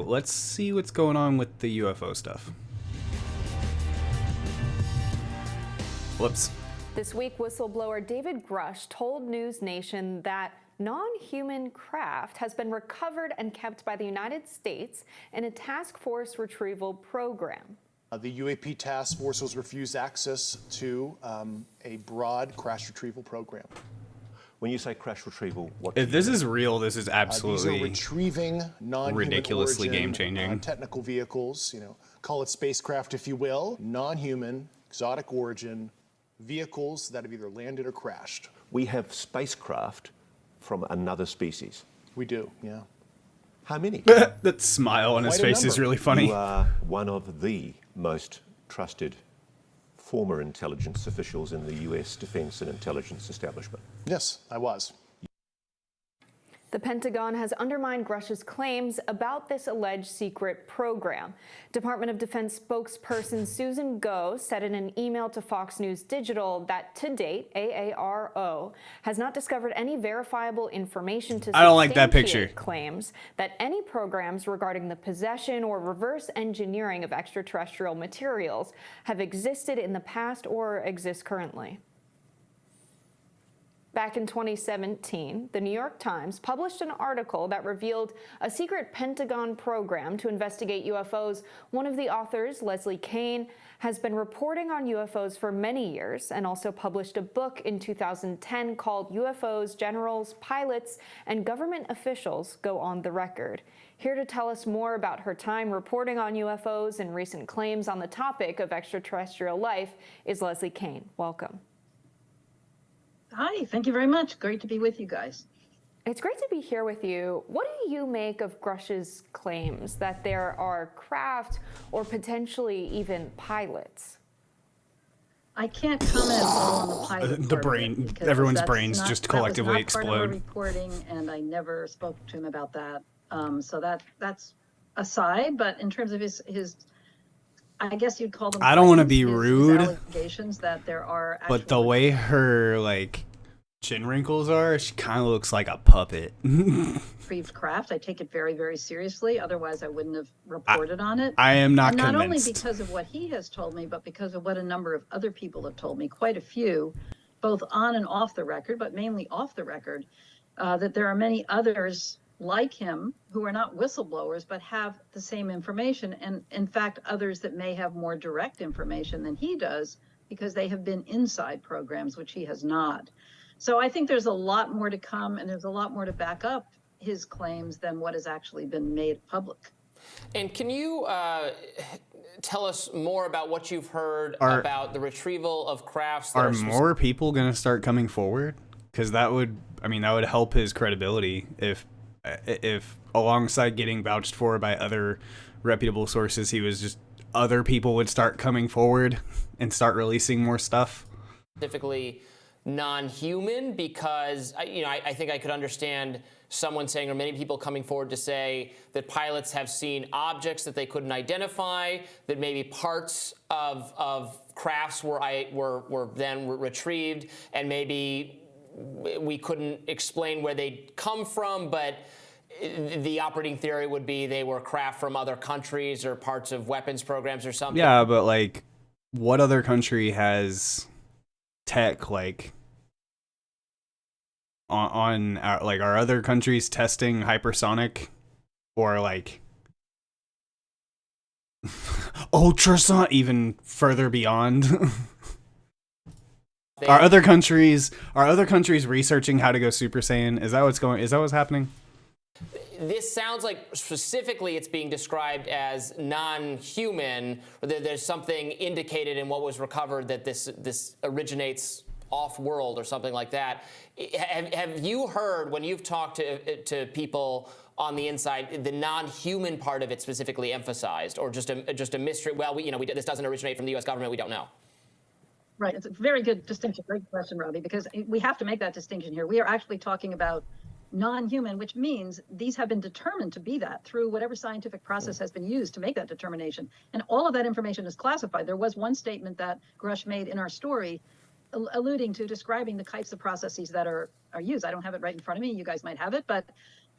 let's see what's going on with the UFO stuff. Whoops. This week, whistleblower David Grush told News Nation that non-human craft has been recovered and kept by the United States in a task force retrieval program. The UAP task force was refused access to a broad crash retrieval program. When you say crash retrieval, what? If this is real, this is absolutely these are retrieving non-human ridiculously origin, game-changing. Technical vehicles, call it spacecraft if you will, non-human, exotic origin vehicles that have either landed or crashed. We have spacecraft from another species. We do, yeah. How many? That smile on his face is really funny. You are one of the most trusted former intelligence officials in the US defense and intelligence establishment. Yes, I was. The Pentagon has undermined Grush's claims about this alleged secret program. Department of Defense spokesperson Susan Goh said in an email to Fox News Digital that to date, AARO has not discovered any verifiable information to I don't like that picture. Claims that any programs regarding the possession or reverse engineering of extraterrestrial materials have existed in the past or exist currently. Back in 2017, the New York Times published an article that revealed a secret Pentagon program to investigate UFOs. One of the authors, Leslie Kean, has been reporting on UFOs for many years and also published a book in 2010 called UFOs, Generals, Pilots, and Government Officials Go on the Record. Here to tell us more about her time reporting on UFOs and recent claims on the topic of extraterrestrial life is Leslie Kean. Welcome. Hi, thank you very much. Great to be with you guys. It's great to be here with you. What do you make of Grush's claims that there are craft or potentially even pilots? I can't comment at all on the pilot. The brain, everyone's brains just collectively explode. That was not part of our reporting, and I never spoke to him about that. So that's aside. But in terms of his I guess you'd call them. I don't want to be his rude. Allegations that there are. But the way her chin wrinkles are, she kind of looks like a puppet. Retrieved craft. I take it very, very seriously. Otherwise, I wouldn't have reported on it. I am not convinced. Not only convinced. because of what he has told me, but because of what a number of other people have told me, quite a few, both on and off the record, but mainly off the record, that there are many others like him who are not whistleblowers but have the same information, and in fact others that may have more direct information than he does because they have been inside programs, which he has not. So I think there's a lot more to come, and there's a lot more to back up his claims than what has actually been made public. And can you tell us more about what you've heard about the retrieval of crafts? Are more people going to start coming forward? Because that would help his credibility if alongside getting vouched for by other reputable sources, other people would start coming forward and start releasing more stuff. Specifically non-human, because I think I could understand someone saying, or many people coming forward to say that pilots have seen objects that they couldn't identify, that maybe parts of crafts were then retrieved, and maybe we couldn't explain where they'd come from, but the operating theory would be they were craft from other countries or parts of weapons programs or something. Yeah, but what other country has tech on are other countries testing hypersonic or ultrasonic even further beyond? Are other countries researching how to go Super Saiyan? Is that what's happening? This sounds like specifically it's being described as non-human, or there's something indicated in what was recovered that this originates off-world or something like that. Have you heard, when you've talked to people on the inside, the non-human part of it specifically emphasized, or just a mystery? Well, this doesn't originate from the U.S. government. We don't know. Right. It's a very good distinction. Great question, Robbie, because we have to make that distinction here. We are actually talking about non-human, which means these have been determined to be that through whatever scientific process has been used to make that determination. And all of that information is classified. There was one statement that Grush made in our story alluding to describing the types of processes that are used. I don't have it right in front of me. You guys might have it, but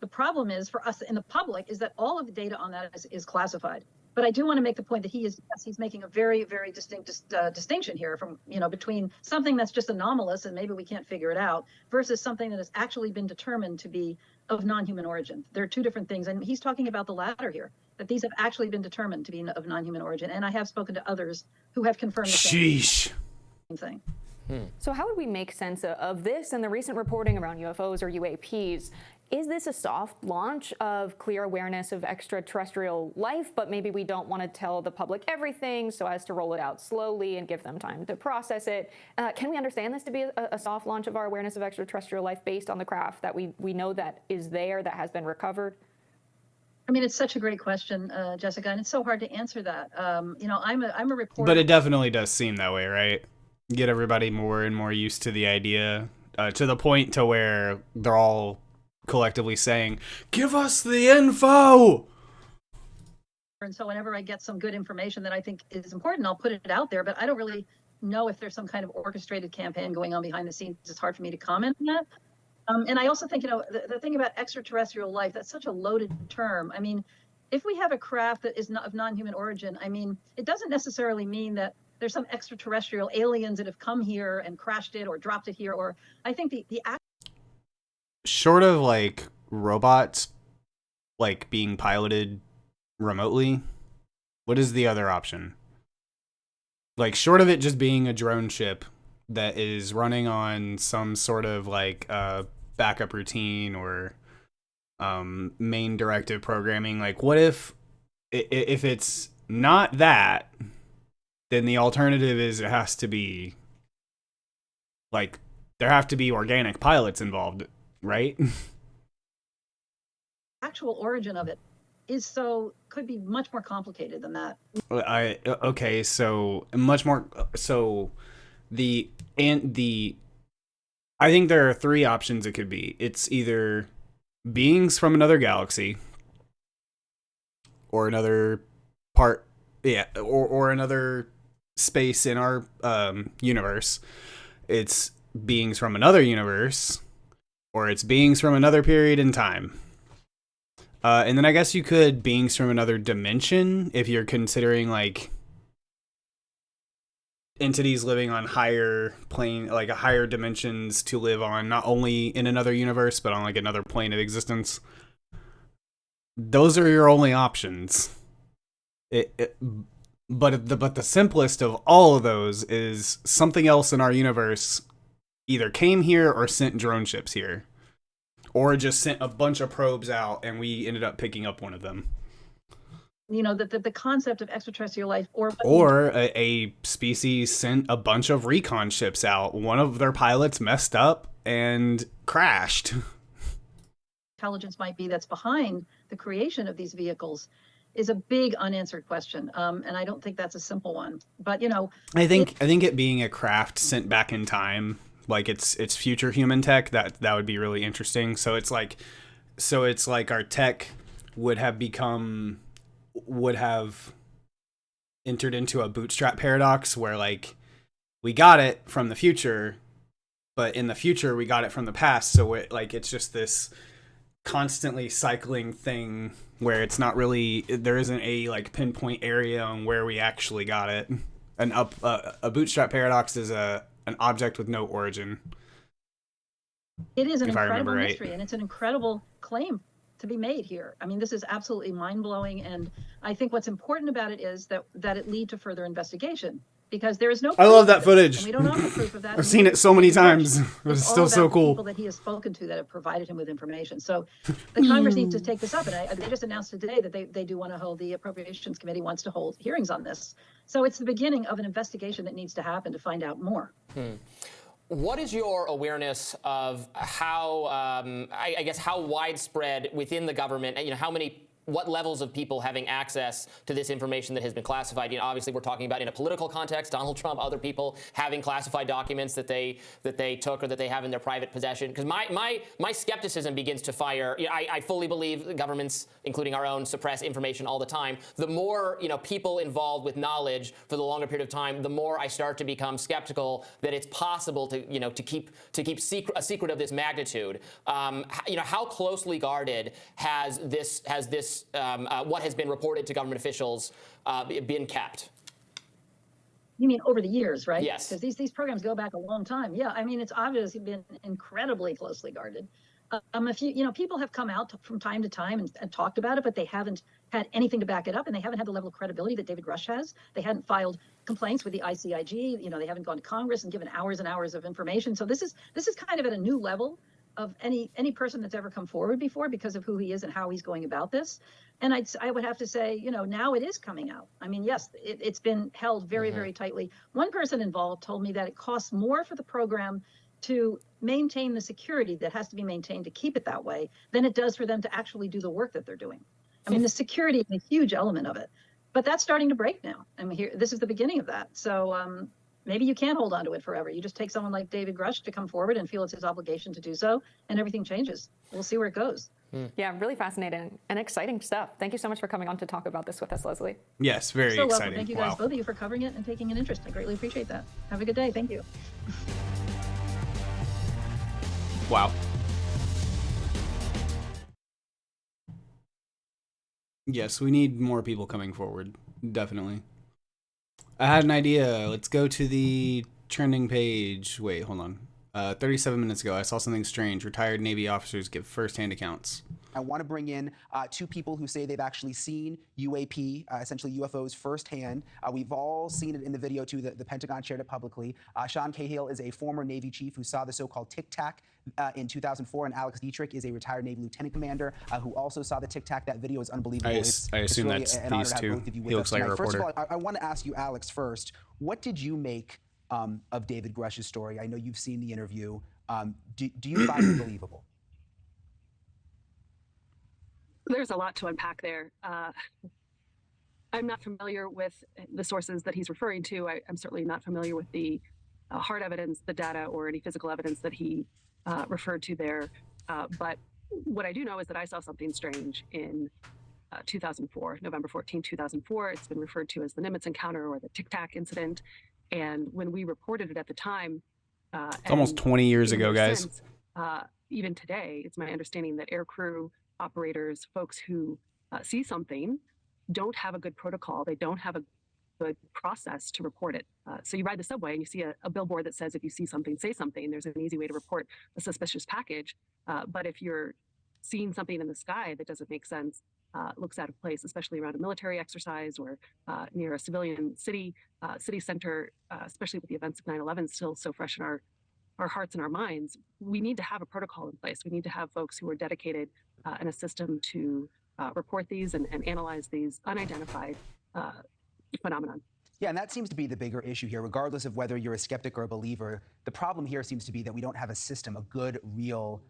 The problem is for us in the public is that all of the data on that is classified. But I do want to make the point that he's making a very, very distinct distinction here from, between something that's just anomalous and maybe we can't figure it out versus something that has actually been determined to be of non-human origin. There are two different things. And he's talking about the latter here, that these have actually been determined to be of non-human origin. And I have spoken to others who have confirmed the same thing. So how would we make sense of this and the recent reporting around UFOs or UAPs? Is this a soft launch of clear awareness of extraterrestrial life, but maybe we don't want to tell the public everything so as to roll it out slowly and give them time to process it? Can we understand this to be a soft launch of our awareness of extraterrestrial life based on the craft that we know that is there, that has been recovered? I mean, it's such a great question, Jessica, and it's so hard to answer that. I'm a reporter. But it definitely does seem that way, right? Get everybody more and more used to the idea, to the point to where they're all collectively saying, give us the info. And so whenever I get some good information that I think is important, I'll put it out there, but I don't really know if there's some kind of orchestrated campaign going on behind the scenes. It's hard for me to comment on that. And I also think, the thing about extraterrestrial life, that's such a loaded term. I mean, if we have a craft that is not of non-human origin, I mean, it doesn't necessarily mean that there's some extraterrestrial aliens that have come here and crashed it or dropped it here, or I think the short of like robots like being piloted remotely, what is the other option? Like short of it just being a drone ship that is running on some sort of like backup routine or main directive programming, like what if it's not that, then the alternative is it has to be like there have to be organic pilots involved, right? actual origin of it could be much more complicated than that. Okay, so much more. So I think there are three options it could be. It's either beings from another galaxy, or another part, or another space in our universe. It's beings from another universe, or it's beings from another period in time. And then I guess you could beings from another dimension if you're considering like entities living on higher plane, like a higher dimensions to live on, not only in another universe, but on like another plane of existence. Those are your only options. But the simplest of all of those is something else in our universe either came here or sent drone ships here. Or just sent a bunch of probes out and we ended up picking up one of them. The concept of extraterrestrial life or a species sent a bunch of recon ships out. One of their pilots messed up and crashed. Intelligence might be that's behind the creation of these vehicles is a big unanswered question. And I don't think that's a simple one. But, I think it being a craft sent back in time, like it's future human tech, that would be really interesting. So it's like our tech would have entered into a bootstrap paradox where like we got it from the future, but in the future we got it from the past. So it's just this constantly cycling thing where it's not really, there isn't a like pinpoint area on where we actually got it. A bootstrap paradox is an object with no origin. It is an incredible mystery, and it's an incredible claim to be made here. I mean, this is absolutely mind-blowing, and I think what's important about it is that it lead to further investigation, because there is no proof. I love that footage. And we don't have proof of that. I've seen it so many times. It's still so cool. People that he has spoken to that have provided him with information. So the Congress needs to take this up, and they just announced today that they do want to hold, the Appropriations Committee wants to hold hearings on this. So it's the beginning of an investigation that needs to happen to find out more. What is your awareness of how, I guess, how widespread within the government, how many what levels of people having access to this information that has been classified. You know, obviously, we're talking about in a political context, Donald Trump, other people having classified documents that they took or that they have in their private possession. Because my skepticism begins to fire. You know, I fully believe governments, including our own, suppress information all the time. The more people involved with knowledge for the longer period of time, the more I start to become skeptical that it's possible to to keep a secret of this magnitude. How closely guarded has this what has been reported to government officials been kept? You mean over the years, right? Yes. Because these programs go back a long time. Yeah, I mean, it's obviously been incredibly closely guarded. A few, people have come out from time to time and talked about it, but they haven't had anything to back it up, and they haven't had the level of credibility that David Grush has. They hadn't filed complaints with the ICIG. They haven't gone to Congress and given hours and hours of information. So this is kind of at a new level of any person that's ever come forward before because of who he is and how he's going about this. And I would have to say, now it is coming out. I mean, yes, it's been held very, very tightly. One person involved told me that it costs more for the program to maintain the security that has to be maintained to keep it that way than it does for them to actually do the work that they're doing. I mean, the security is a huge element of it, but that's starting to break now. I mean, this is the beginning of that. So maybe you can't hold on to it forever. You just take someone like David Grush to come forward and feel it's his obligation to do so, and everything changes. We'll see where it goes. Yeah, really fascinating and exciting stuff. Thank you so much for coming on to talk about this with us, Leslie. Yes, very so exciting. Welcome. Thank you guys, both of you, for covering it and taking an interest. I greatly appreciate that. Have a good day. Thank you. Wow. Yes, we need more people coming forward. Definitely. I had an idea. Let's go to the trending page. Wait, hold on. 37 minutes ago, I saw something strange. Retired Navy officers give first-hand accounts. I want to bring in two people who say they've actually seen UAP, essentially UFOs, firsthand. We've all seen it in the video, too. The Pentagon shared it publicly. Sean Cahill is a former Navy chief who saw the so-called Tic Tac in 2004, and Alex Dietrich is a retired Navy lieutenant commander who also saw the Tic Tac. That video is unbelievable. I assume really that's an honor these to have two. both of you with He us looks like a tonight. First reporter. of all, I want to ask you, Alex, first, what did you make of David Grush's story? I know you've seen the interview. Do you find it believable? There's a lot to unpack there. I'm not familiar with the sources that he's referring to. I'm certainly not familiar with the hard evidence, the data, or any physical evidence that he referred to there. But what I do know is that I saw something strange in 2004, November 14, 2004. It's been referred to as the Nimitz encounter or the Tic Tac incident. And when we reported it at the time, it's almost 20 years ago, guys. Since, even today, it's my understanding that aircrew operators, folks who see something, don't have a good protocol. They don't have a good process to report it. So you ride the subway and you see a billboard that says, if you see something, say something. There's an easy way to report a suspicious package. But if you're seeing something in the sky that doesn't make sense, looks out of place, especially around a military exercise or near a civilian city center, especially with the events of 9/11 still so fresh in our hearts and our minds, we need to have a protocol in place. We need to have folks who are dedicated and a system to report these and analyze these unidentified phenomenon. Yeah, and that seems to be the bigger issue here, regardless of whether you're a skeptic or a believer. The problem here seems to be that we don't have a system, a good, real,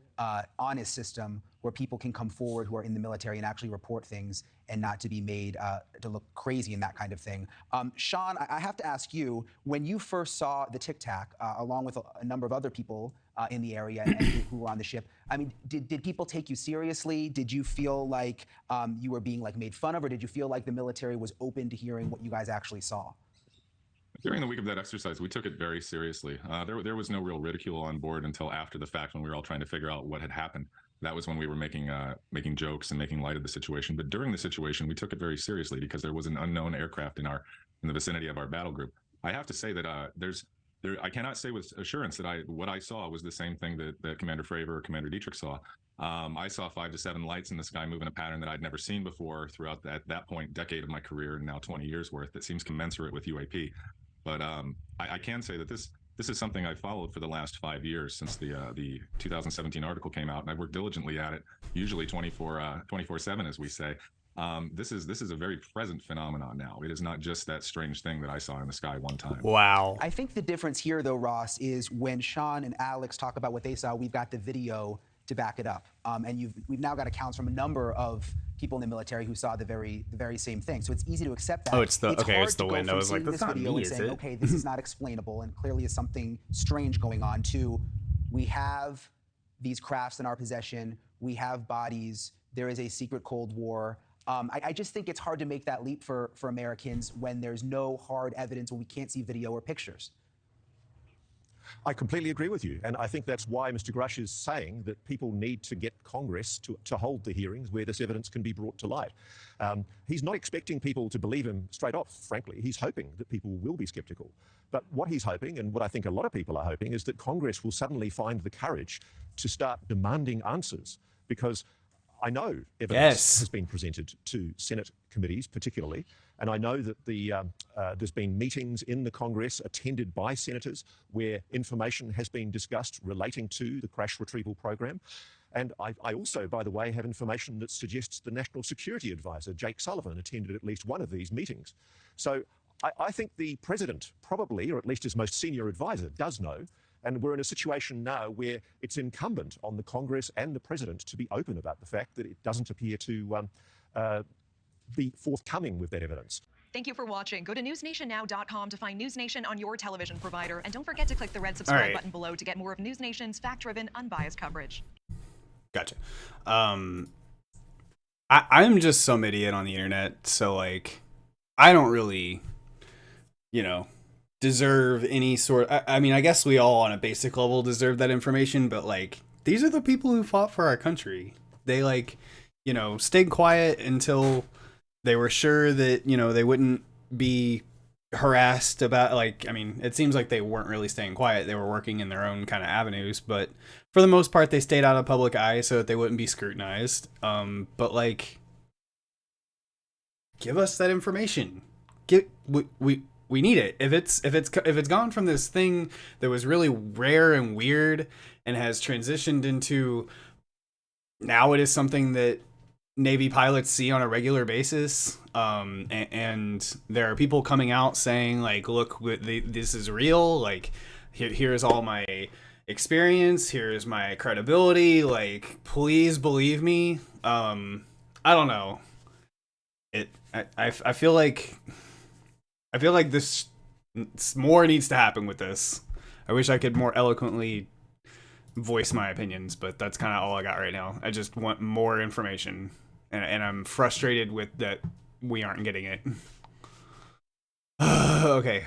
honest system where people can come forward who are in the military and actually report things and not to be made to look crazy and that kind of thing. Sean, I have to ask you, when you first saw the Tic Tac, along with a number of other people in the area and who were on the ship, I mean, did people take you seriously? Did you feel like you were being made fun of, or did you feel like the military was open to hearing what you guys actually saw? During the week of that exercise, we took it very seriously. There was no real ridicule on board until after the fact, when we were all trying to figure out what had happened. That was when we were making jokes and making light of the situation. But during the situation, we took it very seriously because there was an unknown aircraft in the vicinity of our battle group. I have to say that I cannot say with assurance that what I saw was the same thing that Commander Fravor or Commander Dietrich saw. I saw 5 to 7 lights in the sky move in a pattern that I'd never seen before throughout that point, decade of my career, and now 20 years worth. That seems commensurate with UAP. But I can say that this is something I followed for the last 5 years since the 2017 article came out, and I worked diligently at it, usually 24/7, as we say. This is a very present phenomenon now. It is not just that strange thing that I saw in the sky one time. Wow. I think the difference here, though, Ross, is when Sean and Alex talk about what they saw, we've got the video to back it up. And we've now got accounts from a number of people in the military who saw the very same thing. So it's easy to accept that. Oh, it's the hard it's the to go wind. I from was like, seeing that's this not video me, and is saying, it? okay, this is not explainable and clearly is something strange going on, to we have these crafts in our possession, we have bodies, there is a secret Cold War. I just think it's hard to make that leap for Americans when there's no hard evidence, when we can't see video or pictures. I completely agree with you. And I think that's why Mr. Grush is saying that people need to get Congress to hold the hearings where this evidence can be brought to light. He's not expecting people to believe him straight off, frankly. He's hoping that people will be skeptical. But what he's hoping, and what I think a lot of people are hoping, is that Congress will suddenly find the courage to start demanding answers. Because I know evidence has been presented to Senate committees particularly, and I know that there's been meetings in the Congress attended by senators where information has been discussed relating to the crash retrieval program. And I also, by the way, have information that suggests the National Security Advisor, Jake Sullivan, attended at least one of these meetings. So I think the president probably, or at least his most senior advisor, does know. And we're in a situation now where it's incumbent on the Congress and the president to be open about the fact that it doesn't appear to be forthcoming with that evidence. Thank you for watching. Go to newsnationnow.com to find News Nation on your television provider. And don't forget to click the red subscribe button below to get more of News Nation's fact-driven, unbiased coverage. Gotcha. I'm just some idiot on the internet, so like I don't really, deserve any sort. I mean, I guess we all on a basic level deserve that information, but like these are the people who fought for our country. They stayed quiet until they were sure that they wouldn't be harassed about, it seems like they weren't really staying quiet. They were working in their own kind of avenues, but for the most part they stayed out of public eye so that they wouldn't be scrutinized. But give us that information. We need it. If it's gone from this thing that was really rare and weird and has transitioned into now it is something that Navy pilots see on a regular basis, and there are people coming out saying look, this is real, here's all my experience, here's my credibility, please believe me. I don't know, I feel like this more needs to happen with this. I wish I could more eloquently voice my opinions, but that's kind of all I got right now. I just want more information. And I'm frustrated with that we aren't getting it. Okay.